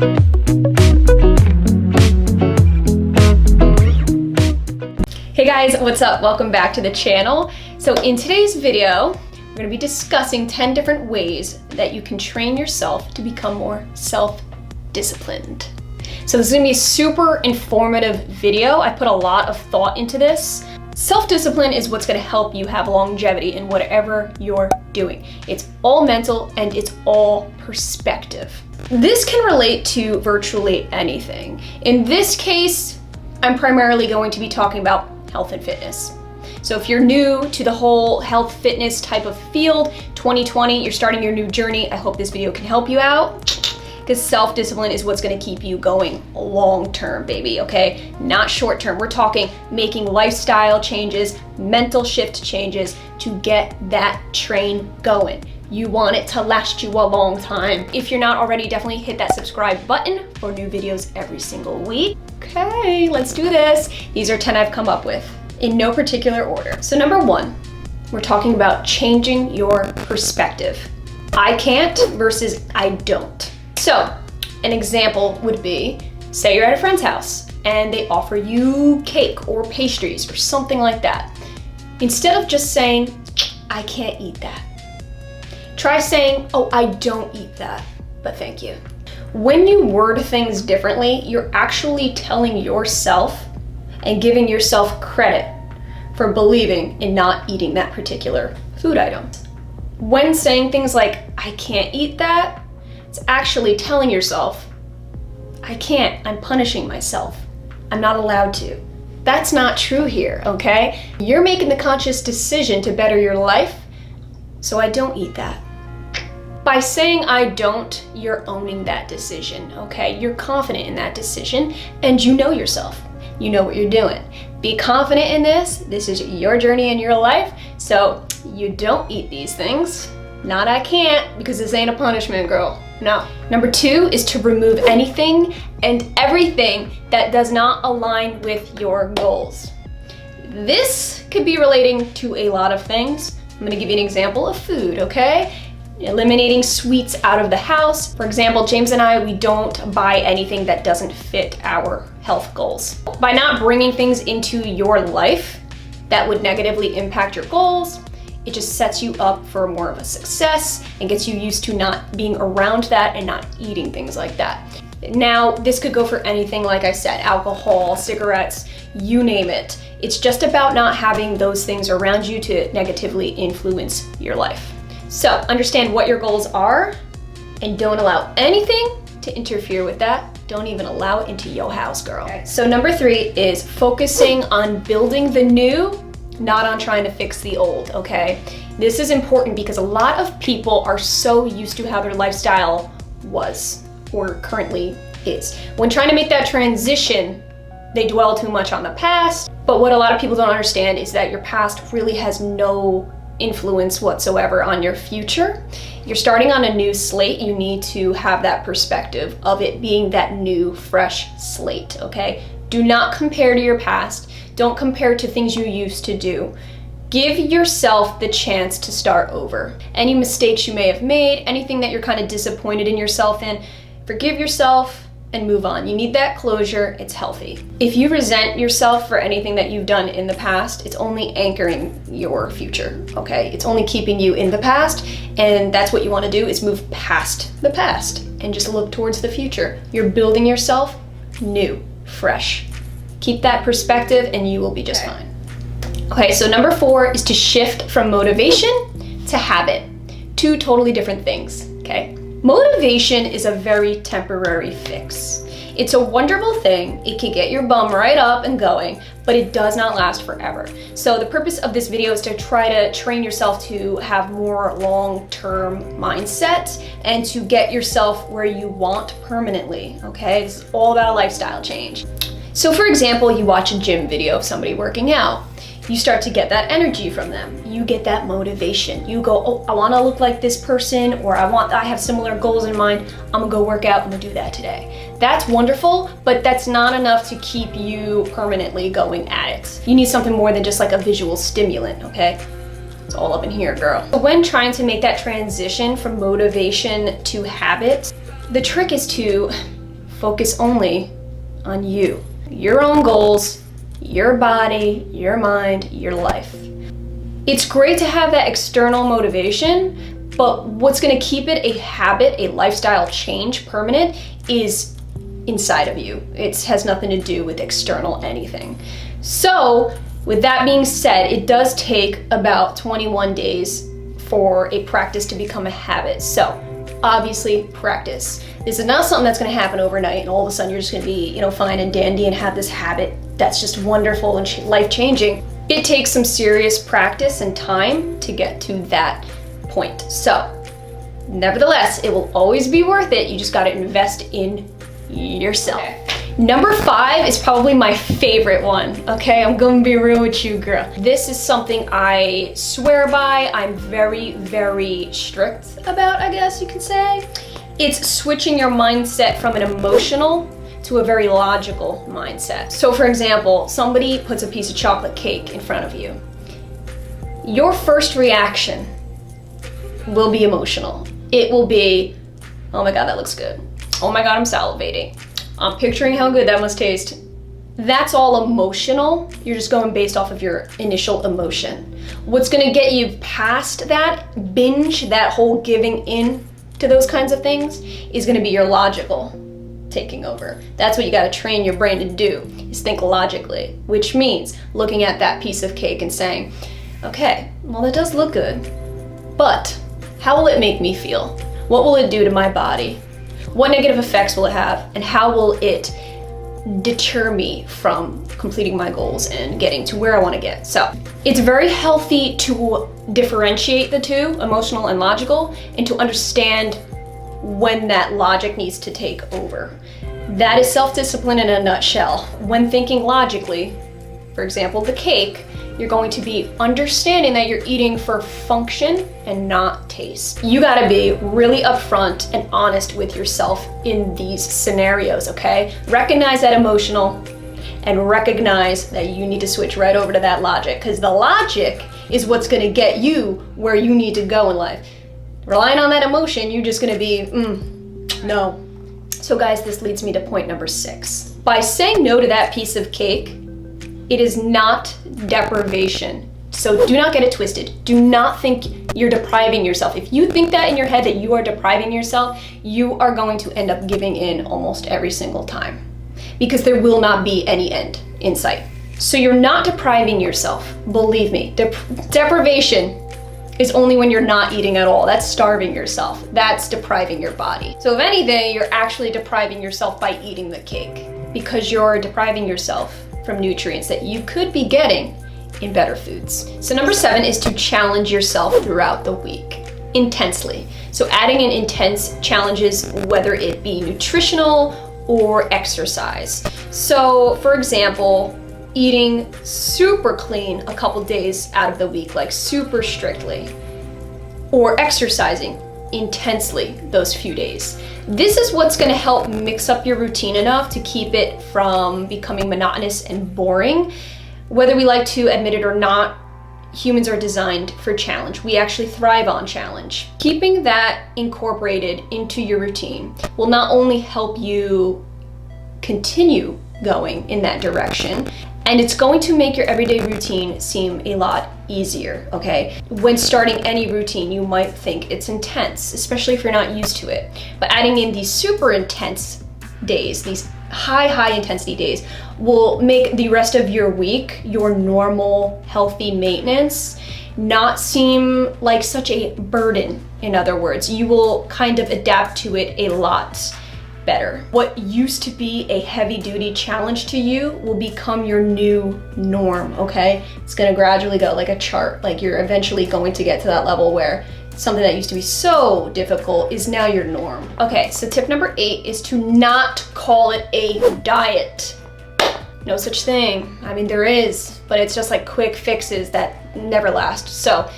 Hey guys, what's up? Welcome back to the channel. So in today's video, we're going to be discussing 10 different ways that you can train yourself to become more self-disciplined. So this is going to be a super informative video. I put a lot of thought into this. Self-discipline is what's going to help you have longevity in whatever you're doing. It's all mental and it's all perspective. This can relate to virtually anything. In this case, I'm primarily going to be talking about health and fitness. So if you're new to the whole health fitness type of field, 2020, you're starting your new journey, I hope this video can help you out, because self-discipline is what's gonna keep you going long-term, baby, okay? Not short-term. We're talking making lifestyle changes, mental shift changes to get that train going. You want it to last you a long time. If you're not already, definitely hit that subscribe button for new videos every single week. Okay, let's do this. These are 10 I've come up with in no particular order. So number 1, we're talking about changing your perspective. I can't versus I don't. So an example would be, say you're at a friend's house and they offer you cake or pastries or something like that. Instead of just saying, I can't eat that, try saying, oh, I don't eat that, but thank you. When you word things differently, you're actually telling yourself and giving yourself credit for believing in not eating that particular food item. When saying things like, I can't eat that, it's actually telling yourself, I can't, I'm punishing myself. I'm not allowed to. That's not true here, okay? You're making the conscious decision to better your life, so I don't eat that. By saying I don't, you're owning that decision, okay? You're confident in that decision and you know yourself. You know what you're doing. Be confident in this. This is your journey in your life. So you don't eat these things. Not I can't, because this ain't a punishment, girl. No. Number 2 is to remove anything and everything that does not align with your goals. This could be relating to a lot of things. I'm gonna give you an example of food, okay? Eliminating sweets out of the house. For example, James and I, we don't buy anything that doesn't fit our health goals. By not bringing things into your life that would negatively impact your goals, it just sets you up for more of a success and gets you used to not being around that and not eating things like that. Now, this could go for anything, like I said, alcohol, cigarettes, you name it. It's just about not having those things around you to negatively influence your life. So understand what your goals are and don't allow anything to interfere with that. Don't even allow it into your house, girl. Okay. So number 3 is focusing on building the new, not on trying to fix the old, okay? This is important because a lot of people are so used to how their lifestyle was or currently is. When trying to make that transition, they dwell too much on the past. But what a lot of people don't understand is that your past really has no influence whatsoever on your future. You're starting on a new slate. You need to have that perspective of it being that new, fresh slate, okay? Do not compare to your past. Don't compare to things you used to do. Give yourself the chance to start over. Any mistakes you may have made, anything that you're kind of disappointed in yourself in, forgive yourself and move on. You need that closure. It's healthy. If you resent yourself for anything that you've done in the past, it's only anchoring your future, okay? It's only keeping you in the past, and that's what you want to do, is move past the past and just look towards the future. You're building yourself new, fresh. Keep that perspective and you will be just fine. Okay, so number 4 is to shift from motivation to habit. 2 totally different things, okay? Motivation is a very temporary fix. It's a wonderful thing. It can get your bum right up and going, but it does not last forever. So the purpose of this video is to try to train yourself to have more long-term mindset and to get yourself where you want permanently, okay? It's all about a lifestyle change. So for example, you watch a gym video of somebody working out. You start to get that energy from them. You get that motivation. You go, oh, I wanna look like this person, or I have similar goals in mind. I'm gonna go work out, I'm gonna do that today. That's wonderful, but that's not enough to keep you permanently going at it. You need something more than just like a visual stimulant, okay? It's all up in here, girl. When trying to make that transition from motivation to habit, the trick is to Focus only on you, your own goals, your body, your mind, your life. It's great to have that external motivation, but what's going to keep it a habit, a lifestyle change, permanent, is inside of you. It has nothing to do with external anything. So, with that being said, it does take about 21 days for a practice to become a habit. So, obviously, practice. This is not something that's going to happen overnight and all of a sudden you're just going to be, fine and dandy and have this habit that's just wonderful and life-changing. It takes some serious practice and time to get to that point. So, nevertheless, it will always be worth it. You just got to invest in yourself. Okay. Number 5 is probably my favorite one, okay? I'm gonna be real with you, girl. This is something I swear by. I'm very, very strict about, I guess you could say. It's switching your mindset from an emotional to a very logical mindset. So for example, somebody puts a piece of chocolate cake in front of you. Your first reaction will be emotional. It will be, oh my God, that looks good. Oh my God, I'm salivating. I'm picturing how good that must taste. That's all emotional. You're just going based off of your initial emotion. What's gonna get you past that binge, that whole giving in to those kinds of things, is gonna be your logical taking over. That's what you gotta train your brain to do, is think logically, which means looking at that piece of cake and saying, okay, well that does look good, but how will it make me feel? What will it do to my body? What negative effects will it have, and how will it deter me from completing my goals and getting to where I want to get? So it's very healthy to differentiate the two, emotional and logical, and to understand when that logic needs to take over. That is self-discipline in a nutshell. When thinking logically, for example, the cake, you're going to be understanding that you're eating for function and not taste. You gotta be really upfront and honest with yourself in these scenarios, okay? Recognize that emotional and recognize that you need to switch right over to that logic, because the logic is what's gonna get you where you need to go in life. Relying on that emotion, you're just gonna be, no. So guys, this leads me to point number 6. By saying no to that piece of cake, it is not deprivation. So do not get it twisted. Do not think you're depriving yourself. If you think that in your head that you are depriving yourself, you are going to end up giving in almost every single time, because there will not be any end in sight. So you're not depriving yourself. Believe me, deprivation is only when you're not eating at all. That's starving yourself. That's depriving your body. So if anything, you're actually depriving yourself by eating the cake, because you're depriving yourself from nutrients that you could be getting in better foods. So number 7 is to challenge yourself throughout the week, intensely. So adding in intense challenges, whether it be nutritional or exercise. So for example, eating super clean a couple days out of the week, like super strictly, or exercising intensely those few days. This is what's going to help mix up your routine enough to keep it from becoming monotonous and boring. Whether we like to admit it or not, humans are designed for challenge. We actually thrive on challenge. Keeping that incorporated into your routine will not only help you continue going in that direction, and it's going to make your everyday routine seem a lot easier, okay? When starting any routine, you might think it's intense, especially if you're not used to it. But adding in these super intense days, these high intensity days, will make the rest of your week, your normal, healthy maintenance, not seem like such a burden. In other words, you will kind of adapt to it a lot better. What used to be a heavy-duty challenge to you will become your new norm, okay? It's gonna gradually go like a chart, like you're eventually going to get to that level where something that used to be so difficult is now your norm. Okay, so tip number 8 is to not call it a diet. No such thing. I mean, there is, but it's just like quick fixes that never last. So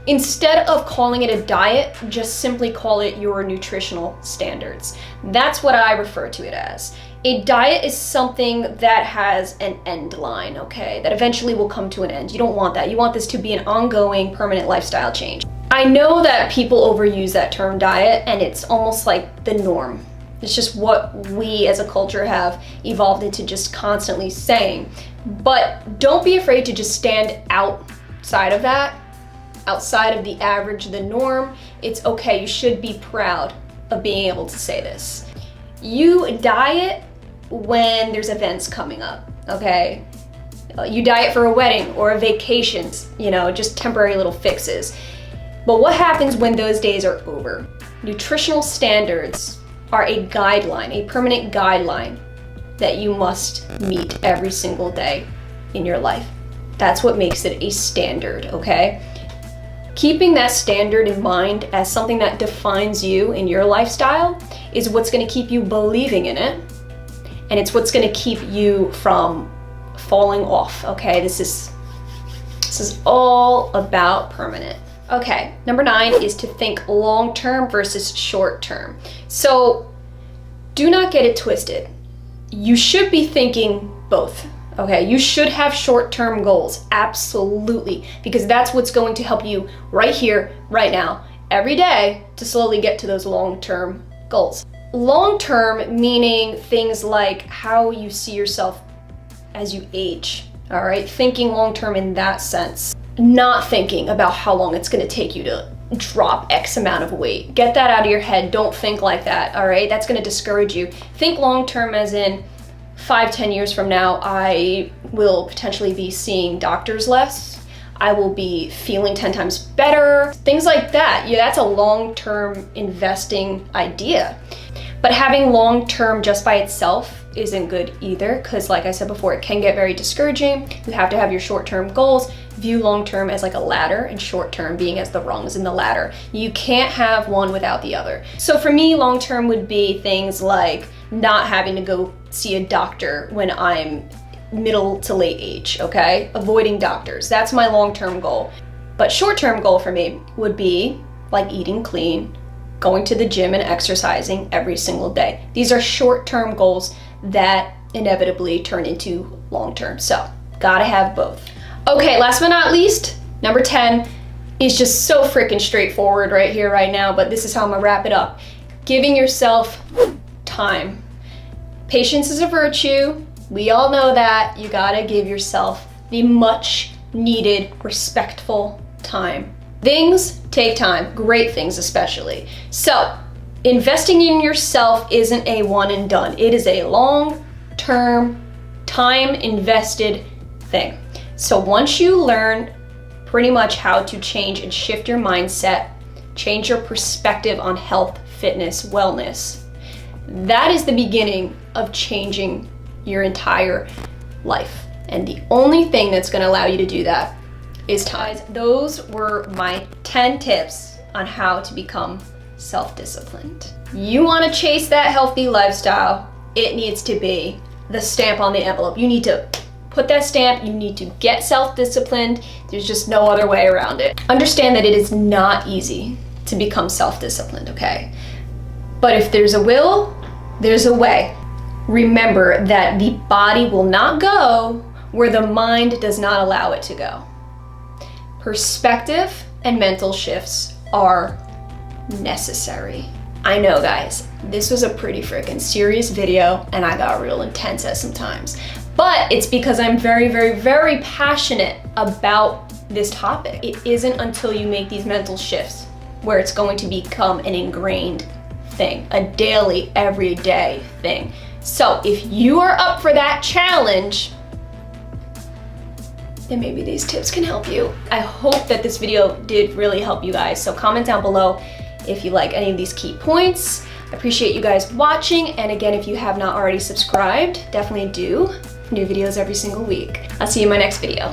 instead of calling it a diet, just simply call it your nutritional standards. That's what I refer to it as. A diet is something that has an end line, okay? That eventually will come to an end. You don't want that. You want this to be an ongoing, permanent lifestyle change. I know that people overuse that term diet, and it's almost like the norm. It's just what we as a culture have evolved into just constantly saying. But don't be afraid to just stand outside of that, outside of the average, the norm. It's okay, you should be proud of being able to say this. You diet when there's events coming up, okay? You diet for a wedding or a vacation, just temporary little fixes. But what happens when those days are over? Nutritional standards are a guideline, a permanent guideline that you must meet every single day in your life. That's what makes it a standard, okay? Keeping that standard in mind as something that defines you in your lifestyle is what's gonna keep you believing in it, and it's what's gonna keep you from falling off, okay? This is all about permanent. Okay, number 9 is to think long-term versus short-term. So do not get it twisted. You should be thinking both, okay? You should have short-term goals, absolutely, because that's what's going to help you right here, right now, every day to slowly get to those long-term goals. Long-term meaning things like how you see yourself as you age, all right? Thinking long-term in that sense. Not thinking about how long it's gonna take you to drop X amount of weight. Get that out of your head. Don't think like that, all right? That's gonna discourage you. Think long-term as in 5-10 years from now, I will potentially be seeing doctors less. I will be feeling 10 times better. Things like that. Yeah, that's a long-term investing idea. But having long-term just by itself isn't good either, because like I said before, it can get very discouraging. You have to have your short-term goals. View long-term as like a ladder and short-term being as the rungs in the ladder. You can't have one without the other. So for me, long-term would be things like not having to go see a doctor when I'm middle to late age, okay? Avoiding doctors, that's my long-term goal. But short-term goal for me would be like eating clean, going to the gym and exercising every single day. These are short-term goals that inevitably turn into long-term. So gotta have both. Okay, last but not least, number 10 is just so freaking straightforward right here, right now, but this is how I'm gonna wrap it up. Giving yourself time. Patience is a virtue. We all know that. You gotta give yourself the much needed, respectful time. Things take time, great things especially. So, investing in yourself isn't a one and done. It is a long-term, time invested thing. So once you learn pretty much how to change and shift your mindset, change your perspective on health, fitness, wellness, that is the beginning of changing your entire life. And the only thing that's gonna allow you to do that is time. Those were my 10 tips on how to become self-disciplined. You wanna chase that healthy lifestyle, it needs to be the stamp on the envelope. You need to put that stamp, you need to get self-disciplined. There's just no other way around it. Understand that it is not easy to become self-disciplined, okay? But if there's a will, there's a way. Remember that the body will not go where the mind does not allow it to go. Perspective and mental shifts are necessary. I know, guys, this was a pretty freaking serious video and I got real intense at some times, but it's because I'm very, very, very passionate about this topic. It isn't until you make these mental shifts where it's going to become an ingrained thing, a daily, everyday thing. So if you are up for that challenge, then maybe these tips can help you. I hope that this video did really help you guys. So comment down below if you like any of these key points. I appreciate you guys watching. And again, if you have not already subscribed, definitely do. New videos every single week. I'll see you in my next video.